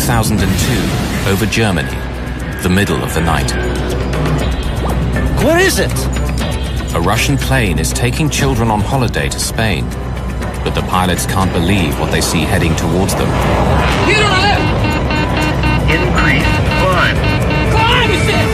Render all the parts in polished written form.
2002 over Germany, the middle of the night. Where is it? A Russian plane is taking children on holiday to Spain, but the pilots can't believe what they see heading towards them. Get on the left! Increase climb. Climb, you said!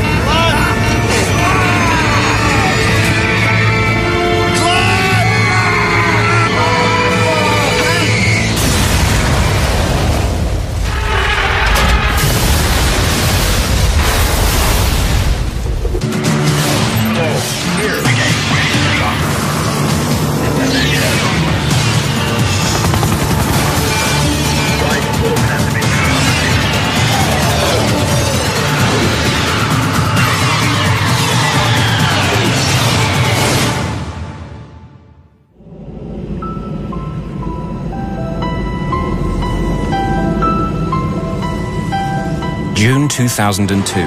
June 2002,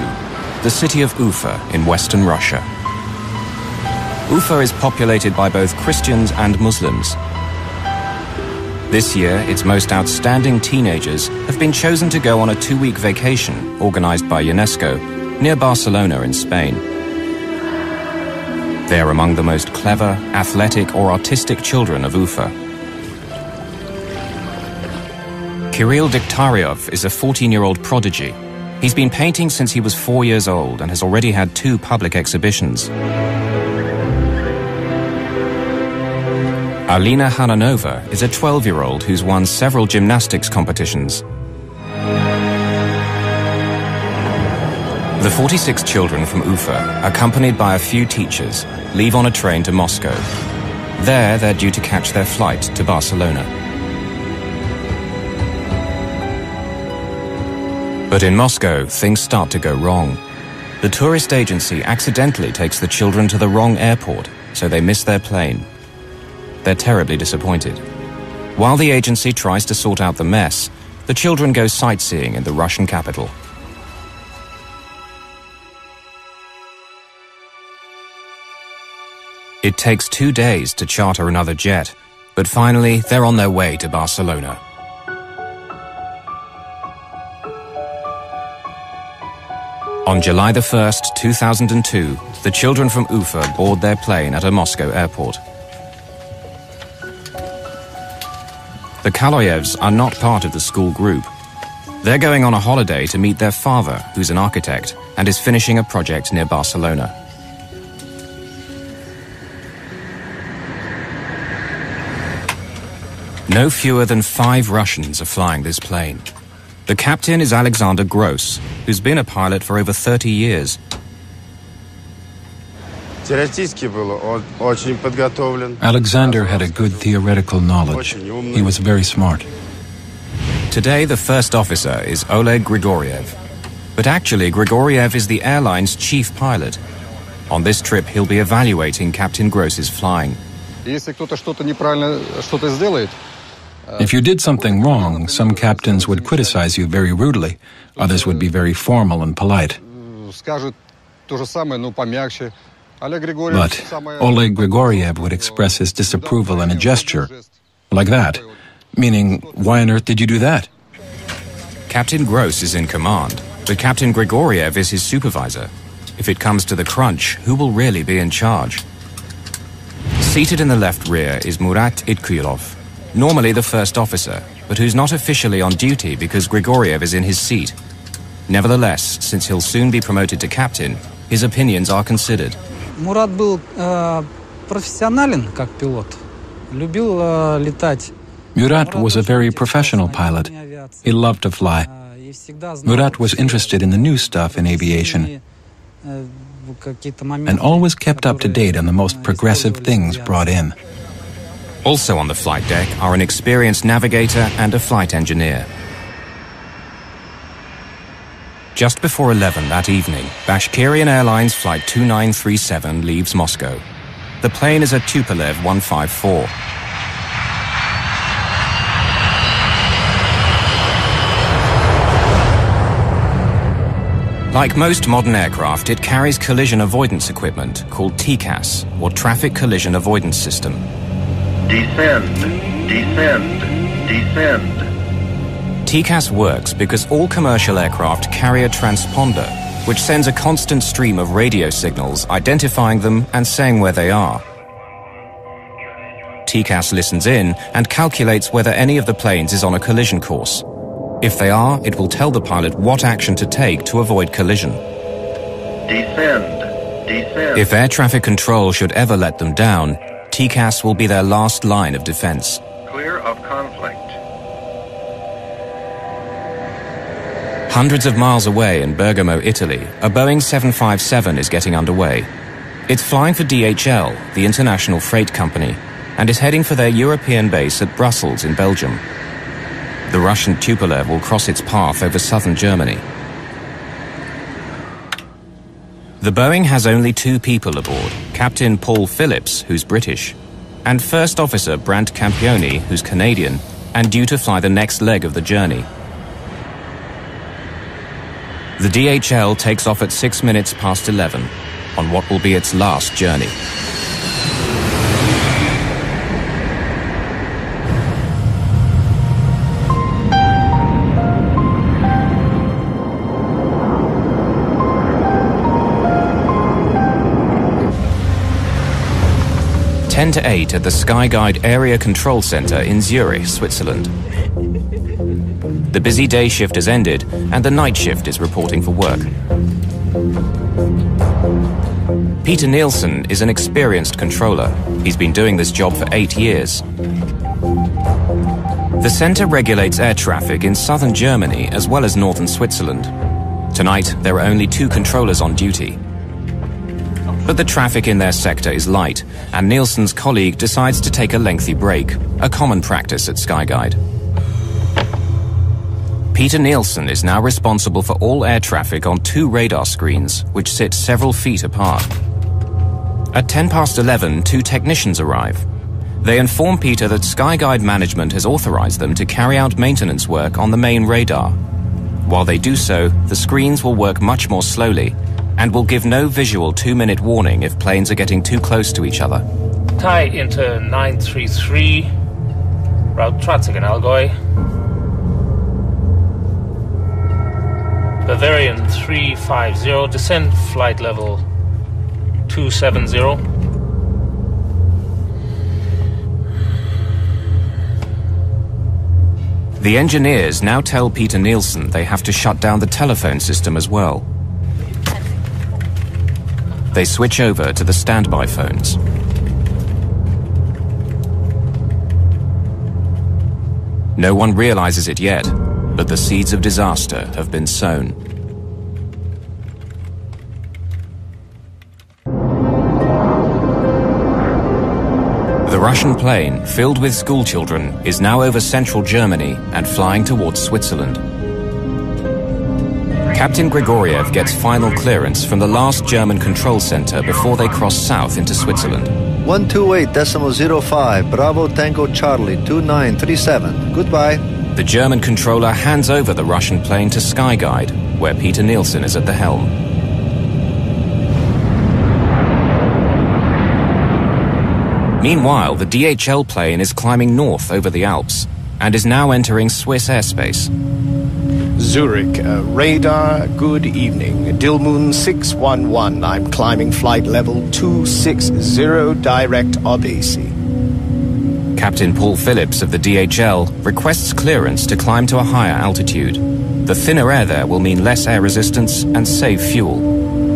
the city of Ufa in western Russia. Ufa is populated by both Christians and Muslims. This year, its most outstanding teenagers have been chosen to go on a 2-week vacation organized by UNESCO near Barcelona in Spain. They are among the most clever, athletic or artistic children of Ufa. Kirill Degtyaryov is a 14-year-old prodigy. He's been painting since he was 4 years old and has already had 2 public exhibitions. Alina Hananova is a 12-year-old who's won several gymnastics competitions. The 46 children from Ufa, accompanied by a few teachers, leave on a train to Moscow. There, they're due to catch their flight to Barcelona. But in Moscow, things start to go wrong. The tourist agency accidentally takes the children to the wrong airport, so they miss their plane. They're terribly disappointed. While the agency tries to sort out the mess, the children go sightseeing in the Russian capital. It takes 2 days to charter another jet, but finally they're on their way to Barcelona. On July the 1st, 2002, the children from Ufa board their plane at a Moscow airport. The Kaloyevs are not part of the school group. They're going on a holiday to meet their father, who's an architect, and is finishing a project near Barcelona. No fewer than 5 Russians are flying this plane. The captain is Alexander Gross, who's been a pilot for over 30 years. Alexander had a good theoretical knowledge. He was very smart. Today, the first officer is Oleg Grigoriev. But actually, Grigoriev is the airline's chief pilot. On this trip, he'll be evaluating Captain Gross's flying. If you did something wrong, some captains would criticize you very rudely. Others would be very formal and polite. But Oleg Grigoriev would express his disapproval in a gesture, like that, meaning, why on earth did you do that? Captain Gross is in command, but Captain Grigoriev is his supervisor. If it comes to the crunch, who will really be in charge? Seated in the left rear is Murat Itkuyilov, normally the first officer, but who's not officially on duty because Grigoriev is in his seat. Nevertheless, since he'll soon be promoted to captain, his opinions are considered. Murat был профессионален как пилот. Любил летать. Murat was a very professional pilot. He loved to fly. Murat was interested in the new stuff in aviation and always kept up to date on the most progressive things brought in. Also on the flight deck are an experienced navigator and a flight engineer. Just before 11 that evening, Bashkirian Airlines Flight 2937 leaves Moscow. The plane is a Tupolev 154. Like most modern aircraft, it carries collision avoidance equipment called TCAS, or Traffic Collision Avoidance System. Descend, descend, descend. TCAS works because all commercial aircraft carry a transponder, which sends a constant stream of radio signals identifying them and saying where they are. TCAS listens in and calculates whether any of the planes is on a collision course. If they are, it will tell the pilot what action to take to avoid collision. Descend. If air traffic control should ever let them down, TCAS will be their last line of defense. Clear of conflict. Hundreds of miles away in Bergamo, Italy, a Boeing 757 is getting underway. It's flying for DHL, the international freight company, and is heading for their European base at Brussels in Belgium. The Russian Tupolev will cross its path over southern Germany. The Boeing has only 2 people aboard, Captain Paul Phillips, who's British, and First Officer Brant Campioni, who's Canadian, and due to fly the next leg of the journey. The DHL takes off at 6 minutes past 11 on what will be its last journey. Ten to 8 at the Skyguide Area Control Center in Zurich, Switzerland. The busy day shift has ended and the night shift is reporting for work. Peter Nielsen is an experienced controller. He's been doing this job for 8 years. The center regulates air traffic in southern Germany as well as northern Switzerland. Tonight, there are only 2 controllers on duty. But the traffic in their sector is light, and Nielsen's colleague decides to take a lengthy break, a common practice at Skyguide. Peter Nielsen is now responsible for all air traffic on 2 radar screens, which sit several feet apart. At 10 past 11, 2 technicians arrive. They inform Peter that Skyguide management has authorized them to carry out maintenance work on the main radar. While they do so, the screens will work much more slowly and will give no visual 2-minute warning if planes are getting too close to each other. Thai Inter 933, route Tratzingen Allgäu. Bavarian 350, descend flight level 270. The engineers now tell Peter Nielsen they have to shut down the telephone system as well. They switch over to the standby phones. No one realizes it yet, but the seeds of disaster have been sown. The Russian plane, filled with schoolchildren, is now over central Germany and flying towards Switzerland. Captain Grigoriev gets final clearance from the last German control center before they cross south into Switzerland. 128.05, Bravo Tango Charlie 2937. Goodbye. The German controller hands over the Russian plane to Skyguide, where Peter Nielsen is at the helm. Meanwhile, the DHL plane is climbing north over the Alps and is now entering Swiss airspace. Zurich, radar, good evening. Dilmun 611, I'm climbing flight level 260, direct Obesi. Captain Paul Phillips of the DHL requests clearance to climb to a higher altitude. The thinner air there will mean less air resistance and save fuel.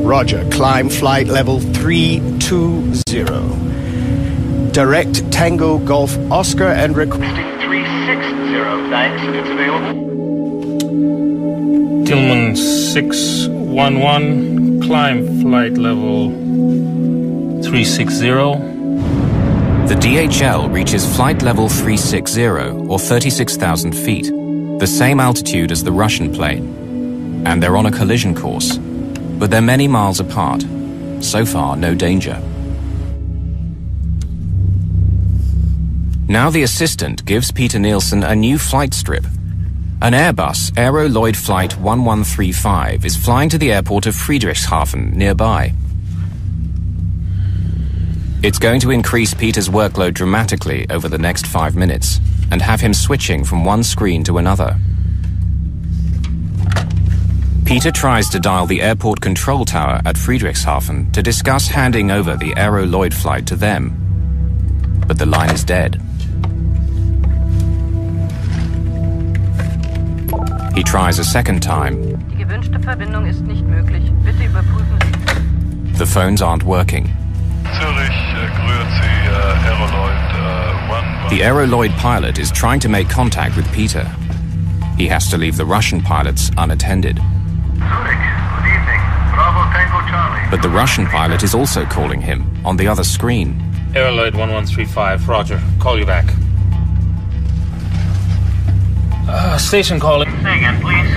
Roger, climb flight level 320. Direct Tango Golf Oscar and requesting 360, thanks, it's available. Tillman 611, climb flight level 360. The DHL reaches flight level 360, or 36,000 feet, the same altitude as the Russian plane. And they're on a collision course, but they're many miles apart. So far, no danger. Now the assistant gives Peter Nielsen a new flight strip. An Airbus Aero Lloyd Flight 1135 is flying to the airport of Friedrichshafen nearby. It's going to increase Peter's workload dramatically over the next 5 minutes and have him switching from one screen to another. Peter tries to dial the airport control tower at Friedrichshafen to discuss handing over the Aero Lloyd flight to them. But the line is dead. He tries a second time. Die gewünschte Verbindung ist nicht möglich. Bitte überprüfen Sie. The phones aren't working. The Aero Lloyd pilot is trying to make contact with Peter. He has to leave the Russian pilots unattended. But the Russian pilot is also calling him on the other screen. Aero Lloyd 1135, roger. Call you back. Station calling. Say again, please.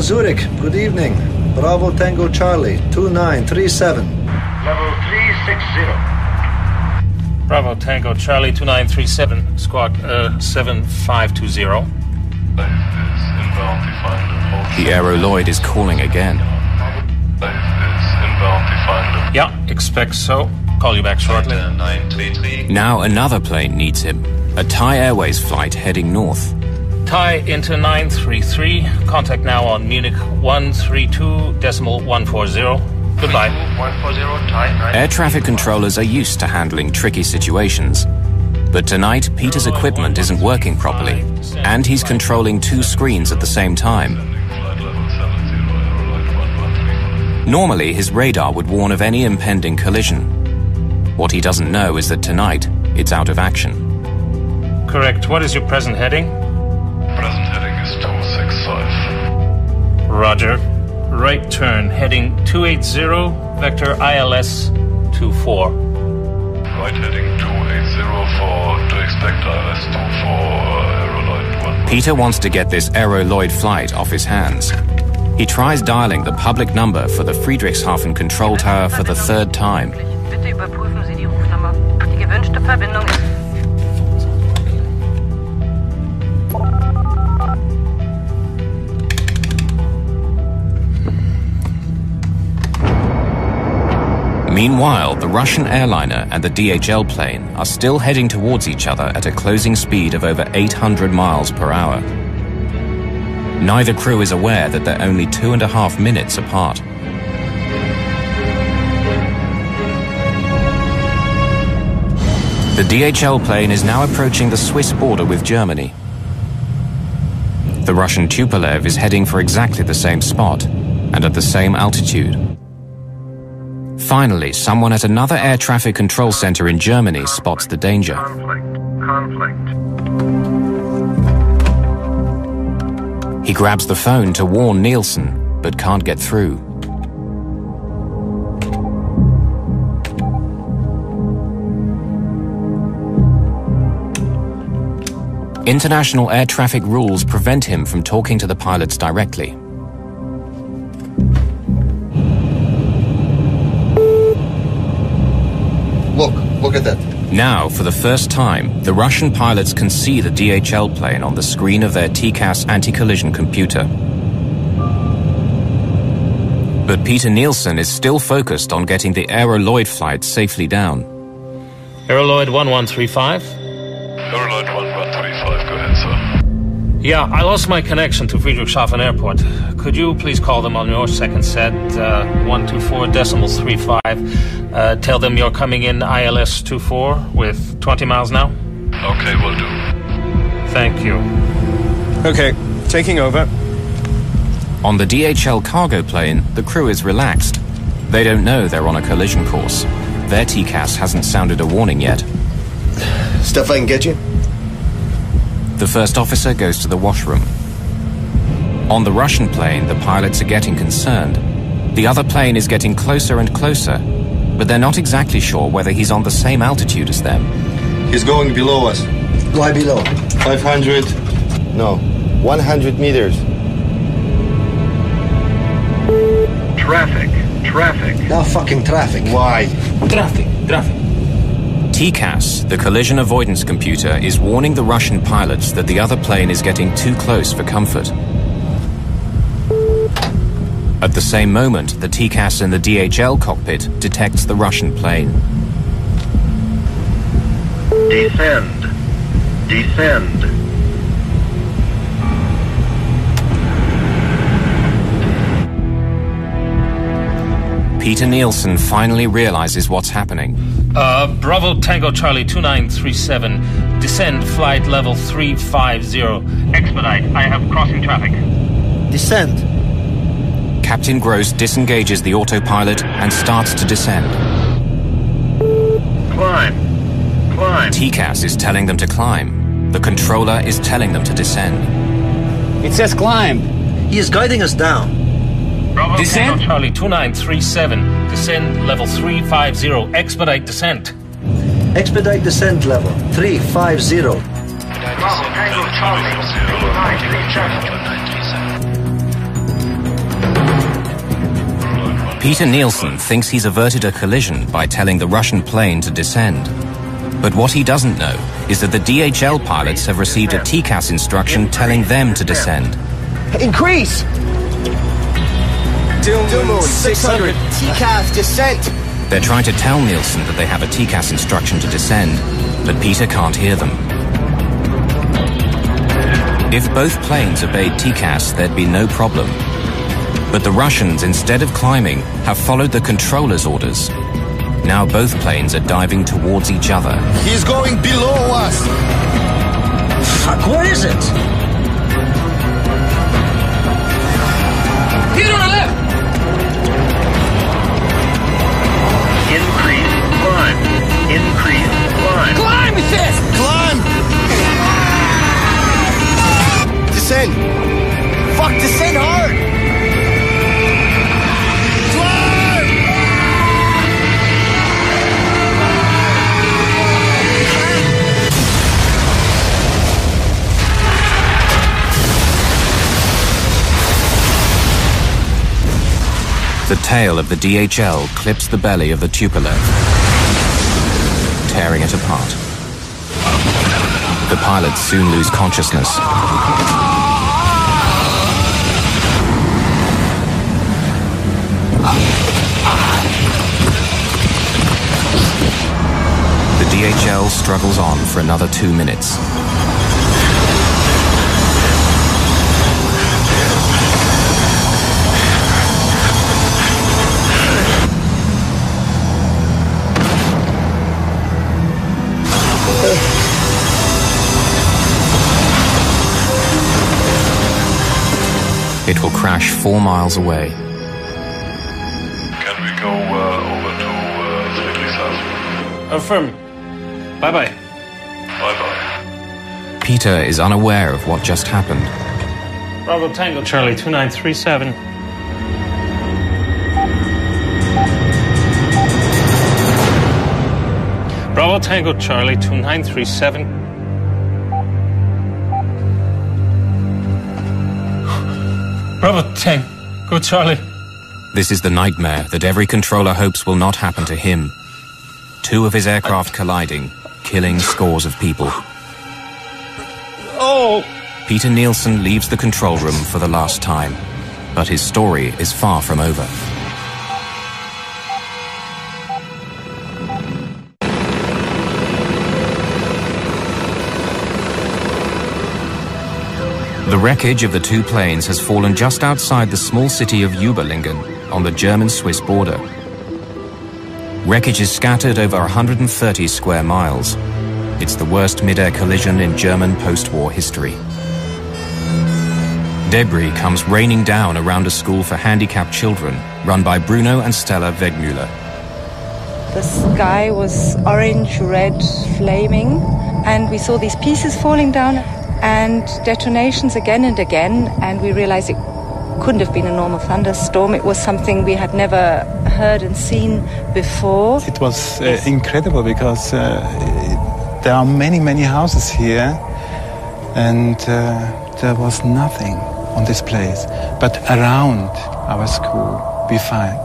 Zurich, good evening. Bravo Tango Charlie, 2937. Level 360. Bravo Tango Charlie 2937, squad 7520. The Aero Lloyd is calling again. Yeah, expect so. Call you back shortly. Now another plane needs him. A Thai Airways flight heading north. Thai into 933. Contact now on Munich 132.140. Goodbye. 140 Thai. Air traffic controllers are used to handling tricky situations. But tonight, Peter's equipment isn't working properly, and he's controlling two screens at the same time. Normally, his radar would warn of any impending collision. What he doesn't know is that tonight, it's out of action. Correct. What is your present heading? Present heading is 265. Roger. Right turn, heading 280, vector ILS 24. Right heading 280 to expect ILS 24, Aero Lloyd 1. Peter wants to get this Aero Lloyd flight off his hands. He tries dialing the public number for the Friedrichshafen control tower for the third time. Bitte überprüfen Sie die Rufnummer. Die gewünschte Verbindung ist... Meanwhile, the Russian airliner and the DHL plane are still heading towards each other at a closing speed of over 800 miles per hour. Neither crew is aware that they're only 2.5 minutes apart. The DHL plane is now approaching the Swiss border with Germany. The Russian Tupolev is heading for exactly the same spot and at the same altitude. Finally, someone at another air traffic control center in Germany spots the danger. Conflict. He grabs the phone to warn Nielsen, but can't get through. International air traffic rules prevent him from talking to the pilots directly. Look at that. Now, for the first time, the Russian pilots can see the DHL plane on the screen of their TCAS anti-collision computer. But Peter Nielsen is still focused on getting the Aero Lloyd flight safely down. Aero Lloyd 1135. Aero Lloyd 1135, go ahead, sir. Yeah, I lost my connection to Friedrichshafen Airport. Could you please call them on your second set, 124.35. Tell them you're coming in ILS 24 with 20 miles now? Okay, will do. Thank you. Okay, taking over. On the DHL cargo plane, the crew is relaxed. They don't know they're on a collision course. Their TCAS hasn't sounded a warning yet. Stuff I can get you? The first officer goes to the washroom. On the Russian plane, the pilots are getting concerned. The other plane is getting closer and closer, but they're not exactly sure whether he's on the same altitude as them. He's going below us. Why below? 500. No, 100 meters. Traffic. Now fucking traffic. Why? Traffic. TCAS, the collision avoidance computer, is warning the Russian pilots that the other plane is getting too close for comfort. At the same moment, the TCAS in the DHL cockpit detects the Russian plane. Descend. Peter Nielsen finally realizes what's happening. Bravo Tango Charlie 2937, descend flight level 350. Expedite, I have crossing traffic. Descend. Captain Gross disengages the autopilot and starts to descend. Climb. Climb. TCAS is telling them to climb. The controller is telling them to descend. It says climb. He is guiding us down. Bravo Descent? Tango Charlie 2937, descend level 350, expedite descent. Expedite descent level 350. Bravo Tango Charlie 2937. Peter Nielsen thinks he's averted a collision by telling the Russian plane to descend. But what he doesn't know is that the DHL pilots have received a TCAS instruction telling them to descend. Increase! Moon 600, TCAS descent! They're trying to tell Nielsen that they have a TCAS instruction to descend, but Peter can't hear them. If both planes obeyed TCAS, there'd be no problem. But the Russians, instead of climbing, have followed the controller's orders. Now both planes are diving towards each other. He's going below us! Fuck, what is it? Get on the left! Increase climb. Increase climb. Climb, it says! Climb! Descend! Fuck, descend hard! The tail of the DHL clips the belly of the Tupolev, tearing it apart. The pilots soon lose consciousness. The DHL struggles on for another 2 minutes. It will crash 4 miles away. Can we go over to 3000? Affirm. Bye-bye. Bye-bye. Peter is unaware of what just happened. Bravo Tango Charlie 2937. Bravo Tango Charlie 2937. Bravo Tango Charlie. This is the nightmare that every controller hopes will not happen to him. 2 of his aircraft colliding, killing scores of people. Oh! Peter Nielsen leaves the control room for the last time, but his story is far from over. The wreckage of the 2 planes has fallen just outside the small city of Überlingen on the German-Swiss border. Wreckage is scattered over 130 square miles. It's the worst mid-air collision in German post-war history. Debris comes raining down around a school for handicapped children run by Bruno and Stella Wegmüller. The sky was orange, red, flaming, and we saw these pieces falling down and detonations again and again, and we realized it couldn't have been a normal thunderstorm. It was something we had never heard and seen before. It was incredible because there are many, many houses here, and there was nothing on this place. But around our school, we find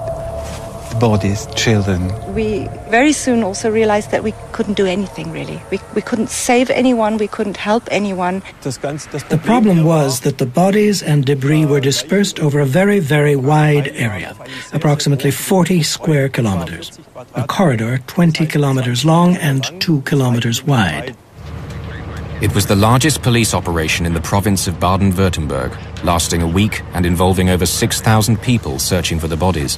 bodies, children. We very soon also realized that we couldn't do anything, really. We couldn't save anyone, we couldn't help anyone. The problem was that the bodies and debris were dispersed over a very, very wide area, approximately 40 square kilometers, a corridor 20 kilometers long and 2 kilometers wide. It was the largest police operation in the province of Baden-Württemberg, lasting a week and involving over 6,000 people searching for the bodies.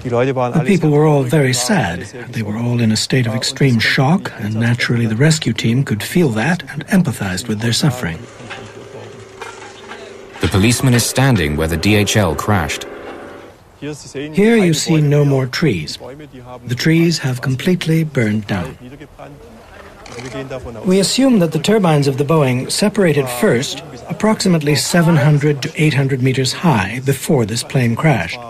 The people were all very sad. They were all in a state of extreme shock, and naturally the rescue team could feel that and empathized with their suffering. The policeman is standing where the DHL crashed. Here you see no more trees. The trees have completely burned down. We assume that the turbines of the Boeing separated first, approximately 700 to 800 meters high before this plane crashed.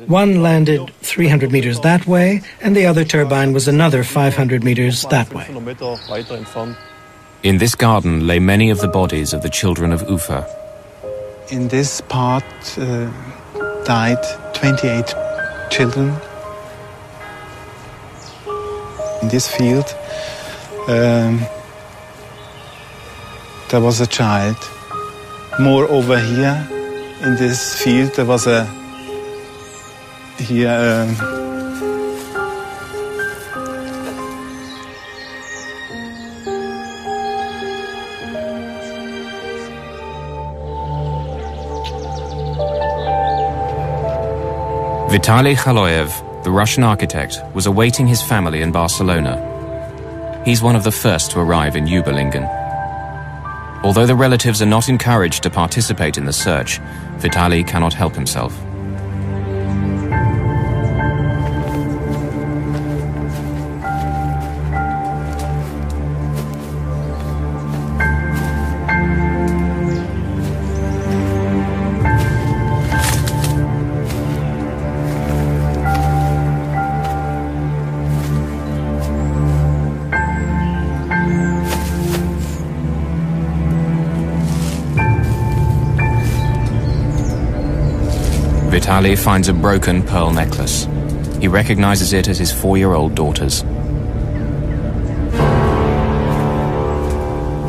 One landed 300 meters that way, and the other turbine was another 500 meters that way. In this garden lay many of the bodies of the children of Ufa. In this part died 28 children. In this field there was a child. More over here in this field there was a Vitaly Khaloyev, the Russian architect, was awaiting his family in Barcelona. He's one of the first to arrive in Überlingen. Although the relatives are not encouraged to participate in the search, Vitaly cannot help himself. Vitaly finds a broken pearl necklace. He recognizes it as his 4-year-old daughter's.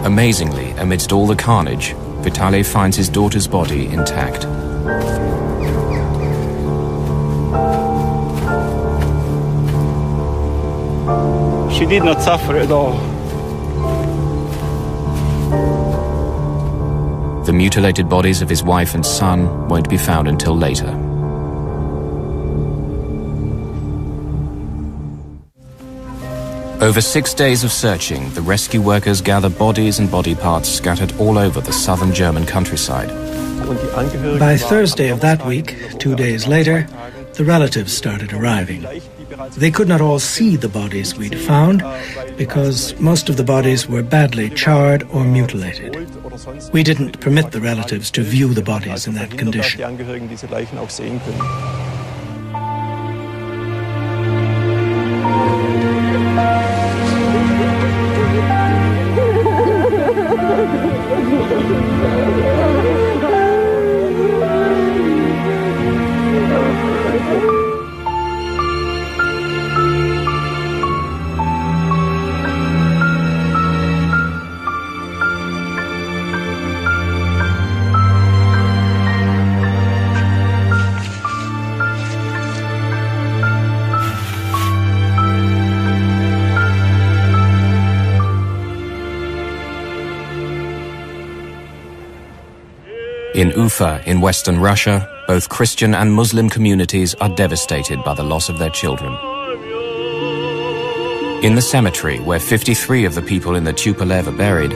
Amazingly, amidst all the carnage, Vitaly finds his daughter's body intact. She did not suffer at all. The mutilated bodies of his wife and son won't be found until later. Over 6 days of searching, the rescue workers gather bodies and body parts scattered all over the southern German countryside. By Thursday of that week, 2 days later, the relatives started arriving. They could not all see the bodies we'd found because most of the bodies were badly charred or mutilated. We didn't permit the relatives to view the bodies in that condition. In Ufa, in western Russia, both Christian and Muslim communities are devastated by the loss of their children. In the cemetery, where 53 of the people in the Tupolev are buried,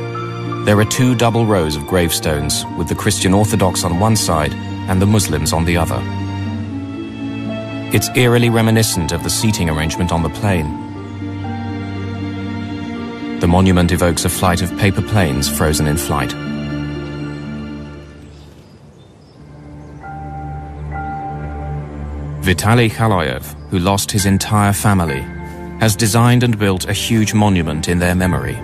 there are 2 double rows of gravestones, with the Christian Orthodox on one side and the Muslims on the other. It's eerily reminiscent of the seating arrangement on the plane. The monument evokes a flight of paper planes frozen in flight. Vitaly Khaloyev, who lost his entire family, has designed and built a huge monument in their memory.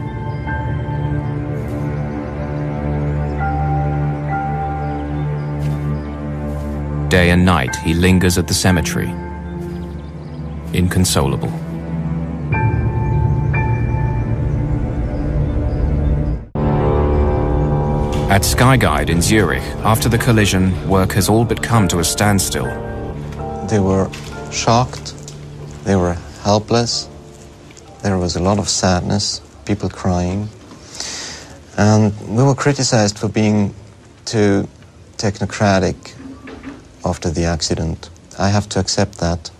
Day and night he lingers at the cemetery, inconsolable. At Skyguide in Zurich, after the collision, work has all but come to a standstill. They were shocked, they were helpless, there was a lot of sadness, people crying, and we were criticized for being too technocratic after the accident. I have to accept that.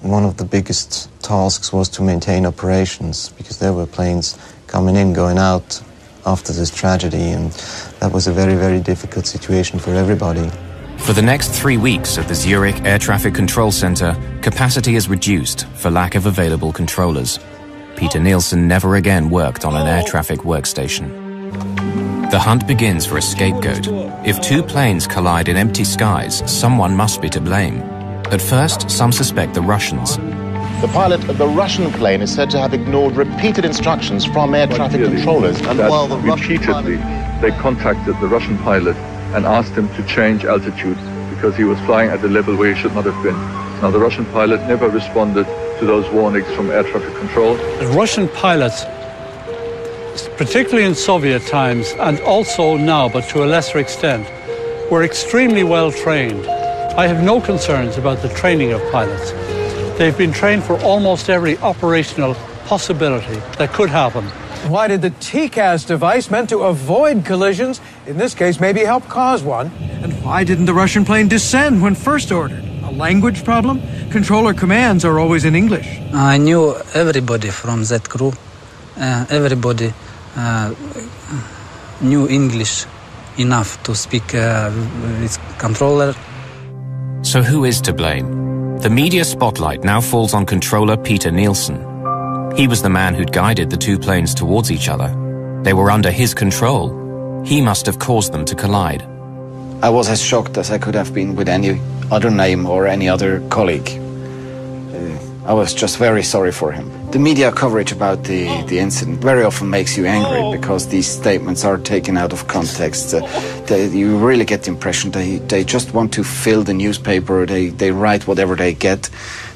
one of the biggest tasks was to maintain operations, because there were planes coming in, going out after this tragedy, and that was a very, very difficult situation for everybody. For the next 3 weeks at the Zurich Air Traffic Control Center, capacity is reduced for lack of available controllers. Peter Nielsen never again worked on an air traffic workstation. The hunt begins for a scapegoat. If two planes collide in empty skies, someone must be to blame. At first, some suspect the Russians. The pilot of the Russian plane is said to have ignored repeated instructions from air traffic controllers. And while the repeatedly, they contacted the Russian pilot and asked him to change altitude because he was flying at a level where he should not have been. Now, the Russian pilot never responded to those warnings from air traffic control. The Russian pilots, particularly in Soviet times and also now, but to a lesser extent, were extremely well trained. I have no concerns about the training of pilots. They've been trained for almost every operational possibility that could happen. Why did the TCAS device meant to avoid collisions, in this case maybe help cause one? And why didn't the Russian plane descend when first ordered? A language problem? Controller commands are always in English. I knew everybody from that crew. Everybody knew English enough to speak with controller. So who is to blame? The media spotlight now falls on controller Peter Nielsen. He was the man who'd guided the two planes towards each other. They were under his control. He must have caused them to collide. I was as shocked as I could have been with any other name or any other colleague. I was just very sorry for him. The media coverage about the incident very often makes you angry because these statements are taken out of context. You really get the impression they just want to fill the newspaper. They write whatever they get.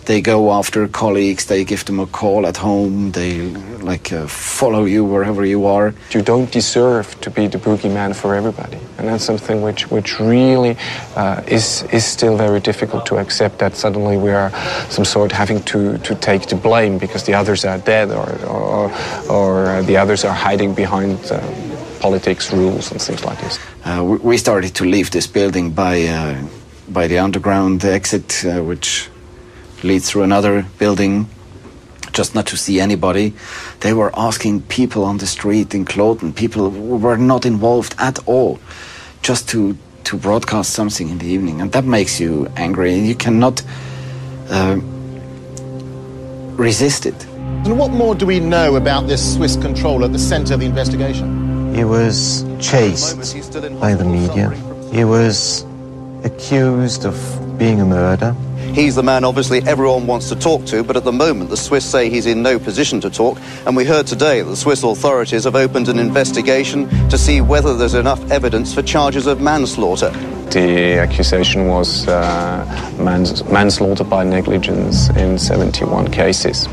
They go after colleagues, they give them a call at home, they follow you wherever you are. You don't deserve to be the boogeyman for everybody. And that's something which really is still very difficult to accept, that suddenly we are some sort having to take the blame because the others are dead or the others are hiding behind politics, rules and things like this. We started to leave this building by the underground exit, which leads through another building, just not to see anybody. They were asking people on the street in Kloten, people who were not involved at all, just to broadcast something in the evening. And that makes you angry, and you cannot resist it. And what more do we know about this Swiss controller at the center of the investigation? He was chased by the media. He was accused of being a murderer. He's the man, obviously, everyone wants to talk to, but at the moment the Swiss say he's in no position to talk. And we heard today that the Swiss authorities have opened an investigation to see whether there's enough evidence for charges of manslaughter. The accusation was manslaughter by negligence in 71 cases.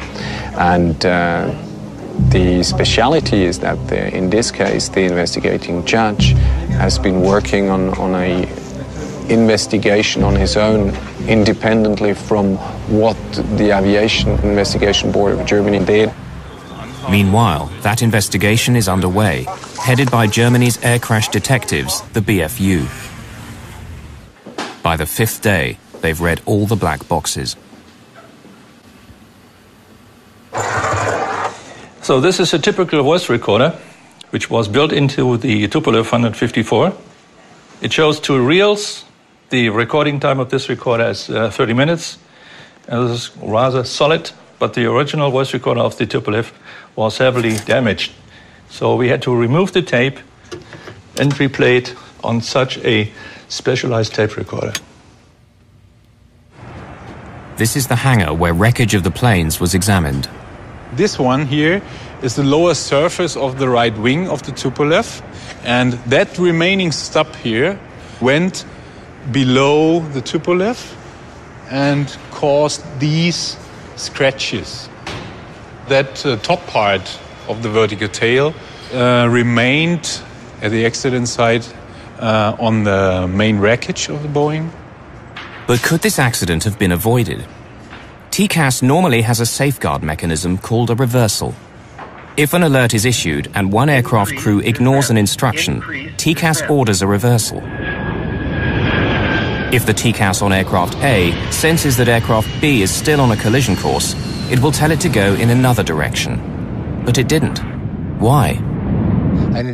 And the speciality is that in this case, the investigating judge has been working on a investigation on his own, independently from what the Aviation Investigation Board of Germany did. Meanwhile, that investigation is underway, headed by Germany's air crash detectives, the BFU. By the fifth day, they've read all the black boxes. So this is a typical voice recorder, which was built into the Tupolev 154. It shows two reels. The recording time of this recorder is 30 minutes. And this is rather solid, but the original voice recorder of the Tupolev was heavily damaged. So we had to remove the tape and replay it on such a specialized tape recorder. This is the hangar where wreckage of the planes was examined. This one here is the lower surface of the right wing of the Tupolev, and that remaining stub here went below the Tupolev and caused these scratches. That top part of the vertical tail remained at the accident site on the main wreckage of the Boeing. But could this accident have been avoided? TCAS normally has a safeguard mechanism called a reversal. If an alert is issued and one aircraft crew ignores an instruction, TCAS orders a reversal. If the TCAS on aircraft A senses that aircraft B is still on a collision course, it will tell it to go in another direction. But it didn't. Why? One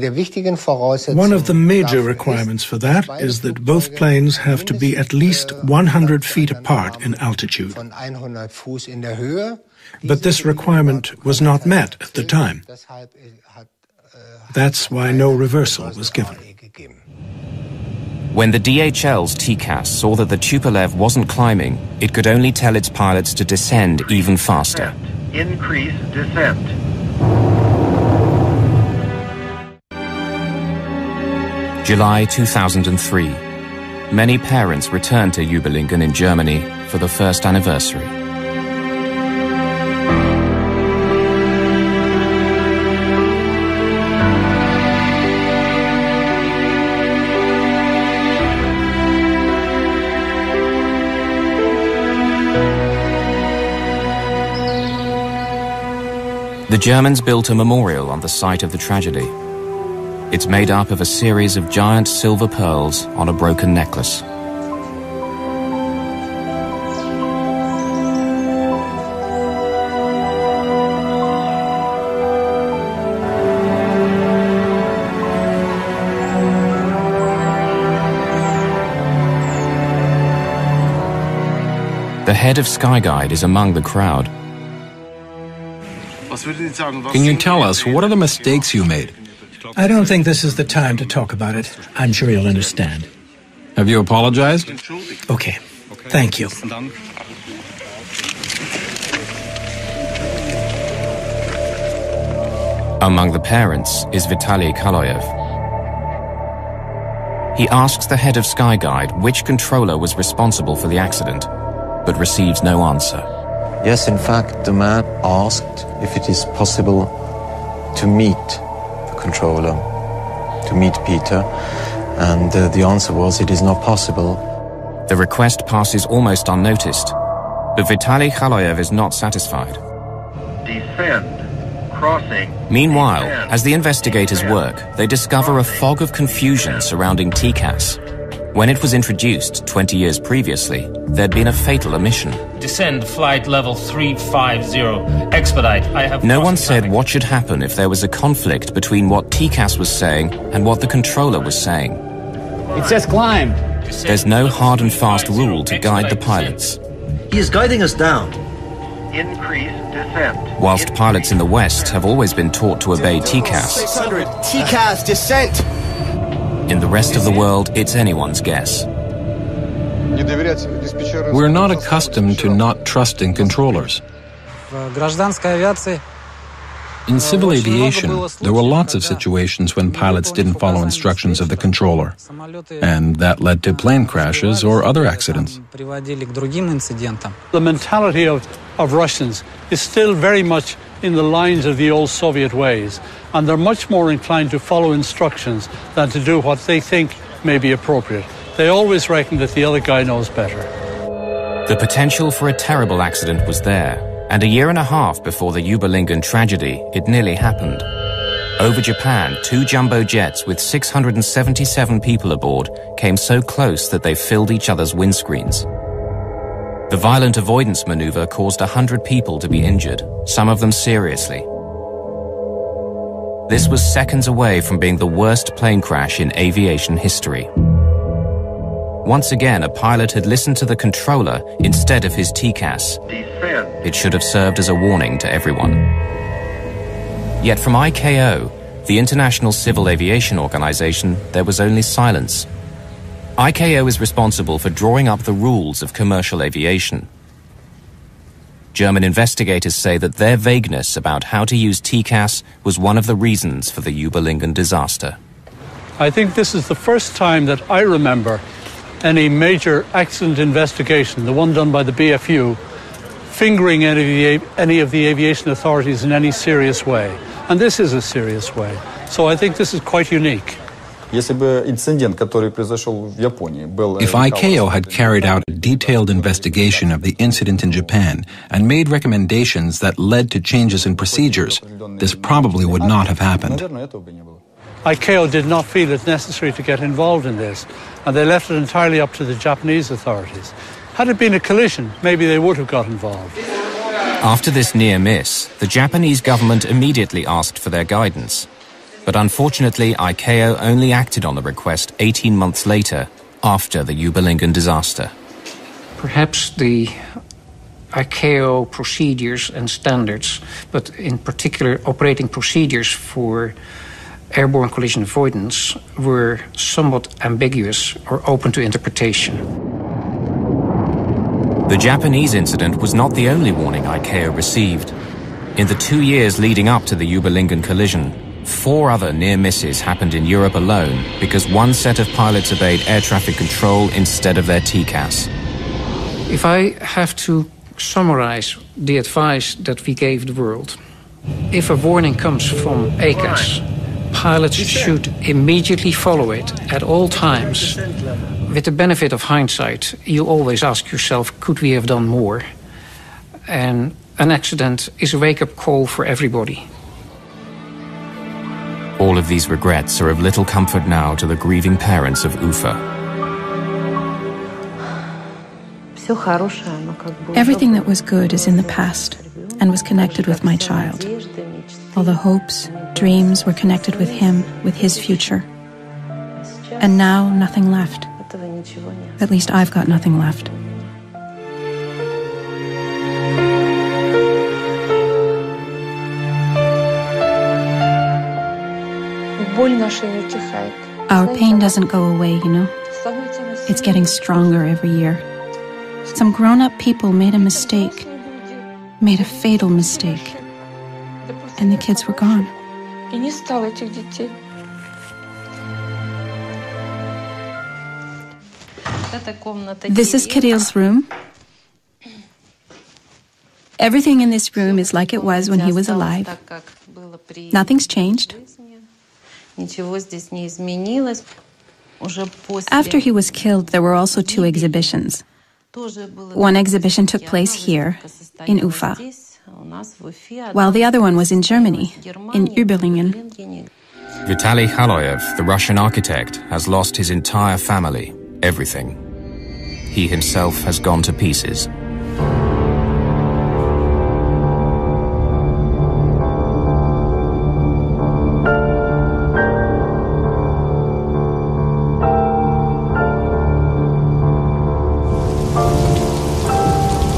of the major requirements for that is that both planes have to be at least 100 feet apart in altitude. But this requirement was not met at the time. That's why no reversal was given. When the DHL's TCAS saw that the Tupolev wasn't climbing, it could only tell its pilots to descend even faster. Increase descent. July 2003. Many parents returned to Überlingen in Germany for the first anniversary. The Germans built a memorial on the site of the tragedy. It's made up of a series of giant silver pearls on a broken necklace. The head of Skyguide is among the crowd. Can you tell us, what are the mistakes you made? I don't think this is the time to talk about it. I'm sure you'll understand. Have you apologized? Okay. Thank you. Among the parents is Vitaly Kaloyev. He asks the head of Skyguide which controller was responsible for the accident, but receives no answer. Yes, in fact, the man asked if it is possible to meet the controller, to meet Peter, and the answer was it is not possible. The request passes almost unnoticed, but Vitaly Kaloyev is not satisfied. Descend. Crossing. Meanwhile, Descend. as the investigators work, they discover a fog of confusion surrounding TCAS. When it was introduced 20 years previously, there'd been a fatal omission. Descend flight level 350. Expedite. I have... No one said what should happen if there was a conflict between what TCAS was saying and what the controller was saying. It says climb. There's no hard and fast rule to guide the pilots. He is guiding us down. Increase descent. Whilst pilots in the West have always been taught to obey TCAS, 600. TCAS descent. in the rest of the world, it's anyone's guess. We're not accustomed to not trusting controllers. In civil aviation, there were lots of situations when pilots didn't follow instructions of the controller, and that led to plane crashes or other accidents. The mentality of Russians is still very much in the lines of the old Soviet ways, and they're much more inclined to follow instructions than to do what they think may be appropriate. They always reckon that the other guy knows better. The potential for a terrible accident was there, and a year and a half before the Überlingen tragedy, it nearly happened. Over Japan, 2 jumbo jets with 677 people aboard came so close that they filled each other's windscreens. The violent avoidance maneuver caused 100 people to be injured, some of them seriously. This was seconds away from being the worst plane crash in aviation history. Once again, a pilot had listened to the controller instead of his TCAS. It should have served as a warning to everyone. Yet from ICAO, the International Civil Aviation Organization, there was only silence. ICAO is responsible for drawing up the rules of commercial aviation. German investigators say that their vagueness about how to use TCAS was one of the reasons for the Überlingen disaster. I think this is the first time that I remember any major accident investigation, the one done by the BFU, fingering any of the aviation authorities in any serious way. And this is a serious way. So I think this is quite unique. If ICAO had carried out a detailed investigation of the incident in Japan and made recommendations that led to changes in procedures, this probably would not have happened. ICAO did not feel it necessary to get involved in this, and they left it entirely up to the Japanese authorities. Had it been a collision, maybe they would have got involved. After this near miss, the Japanese government immediately asked for their guidance. But unfortunately, ICAO only acted on the request 18 months later, after the Überlingen disaster. Perhaps the ICAO procedures and standards, but in particular operating procedures for airborne collision avoidance, were somewhat ambiguous or open to interpretation. The Japanese incident was not the only warning ICAO received. In the 2 years leading up to the Überlingen collision, 4 other near misses happened in Europe alone because one set of pilots obeyed air traffic control instead of their TCAS. If I have to summarize the advice that we gave the world, if a warning comes from ACAS, pilots should immediately follow it at all times. With the benefit of hindsight, you always ask yourself, could we have done more? And an accident is a wake-up call for everybody. All of these regrets are of little comfort now to the grieving parents of Ufa. Everything that was good is in the past and was connected with my child. All the hopes, dreams were connected with him, with his future. And now, nothing left. At least I've got nothing left. Our pain doesn't go away, you know. It's getting stronger every year. Some grown-up people made a mistake, made a fatal mistake, and the kids were gone. This is Kirill's room. Everything in this room is like it was when he was alive. Nothing's changed. After he was killed, there were also 2 exhibitions. One exhibition took place here, in Ufa, while the other one was in Germany, in Überlingen. Vitaly Khaloyev, the Russian architect, has lost his entire family, everything. He himself has gone to pieces.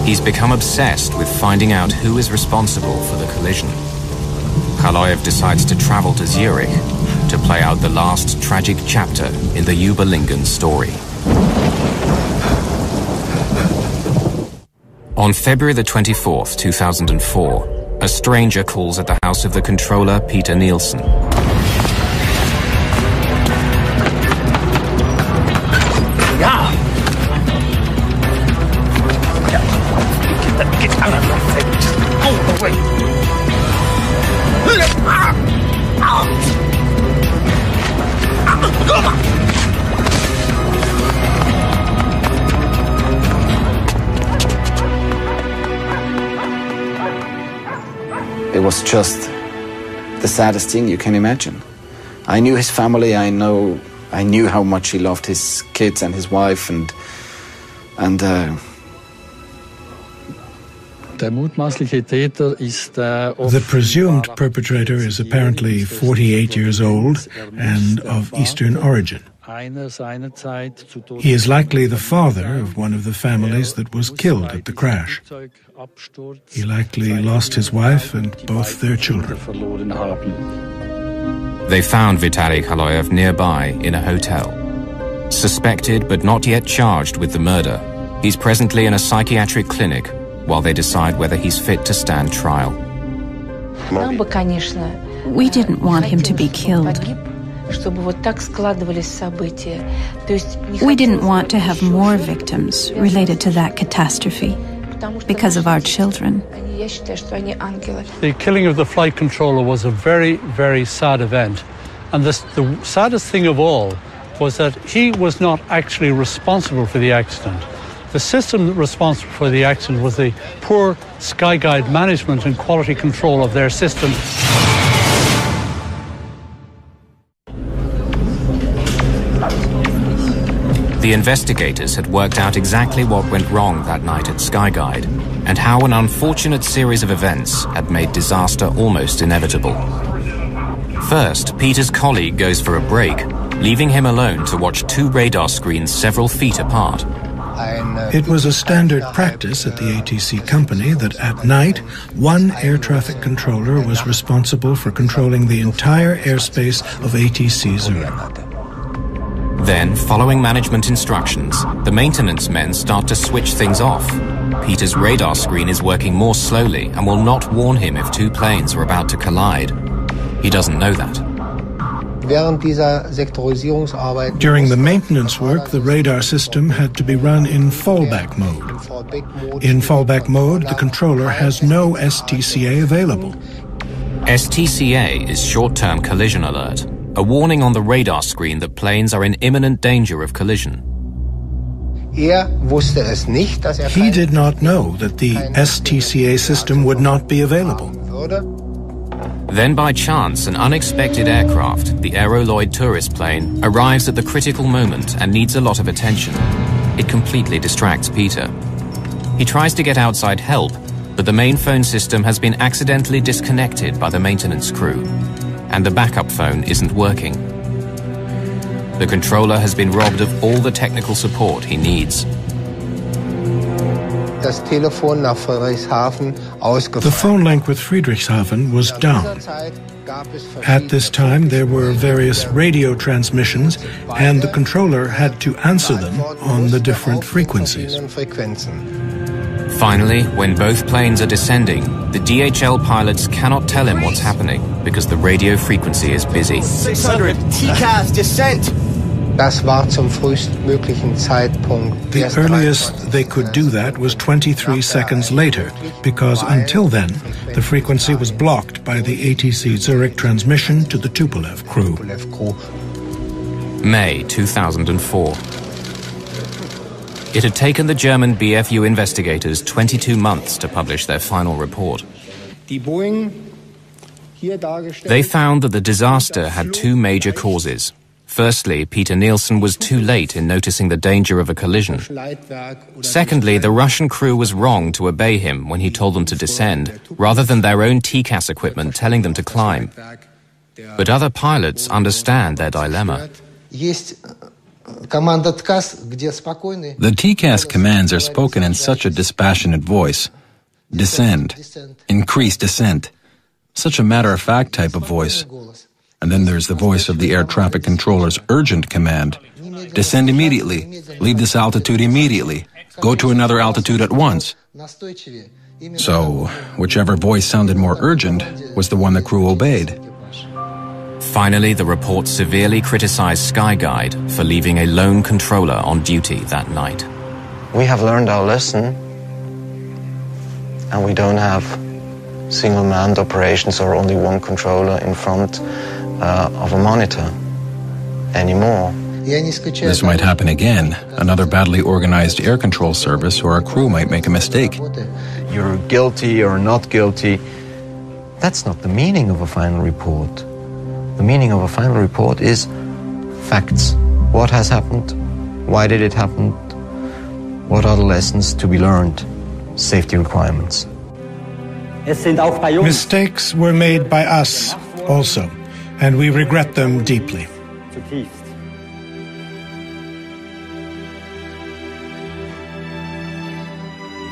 He's become obsessed with finding out who is responsible for the collision. Khaloyev decides to travel to Zurich to play out the last tragic chapter in the Überlingen story. On February the 24th, 2004, a stranger calls at the house of the controller, Peter Nielsen. It was just the saddest thing you can imagine. I knew his family, I knew how much he loved his kids and his wife, and the presumed perpetrator is apparently 48 years old and of Eastern origin. He is likely the father of one of the families that was killed at the crash. He likely lost his wife and both their children. They found Vitaly Khaloyev nearby in a hotel. Suspected but not yet charged with the murder, he's presently in a psychiatric clinic while they decide whether he's fit to stand trial. We didn't want him to be killed. We didn't want to have more victims related to that catastrophe because of our children. The killing of the flight controller was a very, very sad event. And the saddest thing of all was that he was not actually responsible for the accident. The system responsible for the accident was the poor Skyguide management and quality control of their system. The investigators had worked out exactly what went wrong that night at Skyguide, and how an unfortunate series of events had made disaster almost inevitable. First, Peter's colleague goes for a break, leaving him alone to watch two radar screens several feet apart. It was a standard practice at the ATC company that at night, one air traffic controller was responsible for controlling the entire airspace of ATC Zurich. Then, following management instructions, the maintenance men start to switch things off. Peter's radar screen is working more slowly and will not warn him if two planes are about to collide. He doesn't know that. During the maintenance work, the radar system had to be run in fallback mode. In fallback mode, the controller has no STCA available. STCA is short-term collision alert, a warning on the radar screen that planes are in imminent danger of collision. He did not know that the STCA system would not be available. Then by chance, an unexpected aircraft, the Aeroloid tourist plane, arrives at the critical moment and needs a lot of attention. It completely distracts Peter. He tries to get outside help, but the main phone system has been accidentally disconnected by the maintenance crew, and the backup phone isn't working. The controller has been robbed of all the technical support he needs. The phone link with Friedrichshafen was down. At this time, there were various radio transmissions, and the controller had to answer them on the different frequencies. Finally, when both planes are descending, the DHL pilots cannot tell him what's happening because the radio frequency is busy. 600, TCAS, descent! The earliest they could do that was 23 seconds later, because until then, the frequency was blocked by the ATC Zurich transmission to the Tupolev crew. May 2004. It had taken the German BFU investigators 22 months to publish their final report. They found that the disaster had two major causes. Firstly, Peter Nielsen was too late in noticing the danger of a collision. Secondly, the Russian crew was wrong to obey him when he told them to descend, rather than their own TCAS equipment telling them to climb. But other pilots understand their dilemma. The TCAS commands are spoken in such a dispassionate voice. Descend. Increase descent. Such a matter-of-fact type of voice. And then there's the voice of the air traffic controller's urgent command. Descend immediately. Leave this altitude immediately. Go to another altitude at once. So, whichever voice sounded more urgent was the one the crew obeyed. Finally, the report severely criticized Skyguide for leaving a lone controller on duty that night. We have learned our lesson, and we don't have single-manned operations or only one controller in front of a monitor anymore. This might happen again. Another badly organized air control service or a crew might make a mistake. You're guilty or not guilty. That's not the meaning of a final report. The meaning of a final report is facts. What has happened? Why did it happen? What are the lessons to be learned? Safety requirements. Mistakes were made by us also, and we regret them deeply.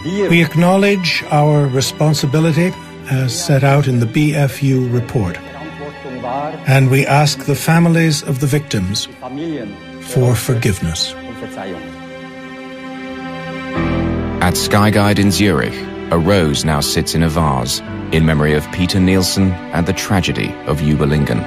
We acknowledge our responsibility as set out in the BFU report, and we ask the families of the victims for forgiveness. At Skyguide in Zurich, a rose now sits in a vase in memory of Peter Nielsen and the tragedy of Überlingen.